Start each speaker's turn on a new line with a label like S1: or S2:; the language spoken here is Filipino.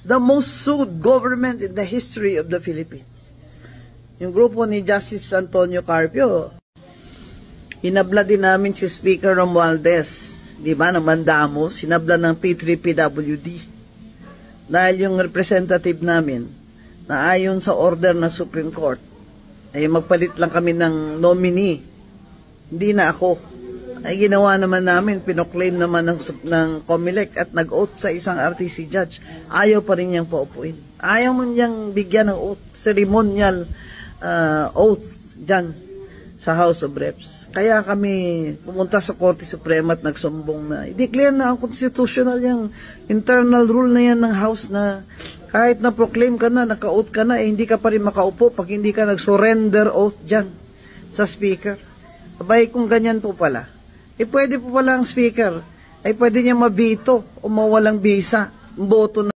S1: the most sued government in the history of the Philippines. Yung grupo ni Justice Antonio Carpio, hinabla din namin si Speaker Romualdez, di ba, ng Mandamos, hinabla ng P3PWD. Dahil yung representative namin, na ayon sa order ng Supreme Court, ay magpalit lang kami ng nominee. Hindi na ako. Ay ginawa naman namin, pinoclaim naman ng COMELEC at nag-oath sa isang RTC judge. Ayaw pa rin niyang paupuin. Ayaw man niyang bigyan ng oath, ceremonial oath dyan sa House of Reps. Kaya kami pumunta sa Korte Suprema at nagsumbong na i-declare na ang constitutional yung internal rule na yan ng House na kahit na proclaim ka na, naka-oath ka na, hindi ka pa rin makaupo pag hindi ka nag-surrender oath dyan sa Speaker. Abay, kung ganyan po pala, pwede po pala ang Speaker ay pwede niya mabito o mawalang bisa, boto na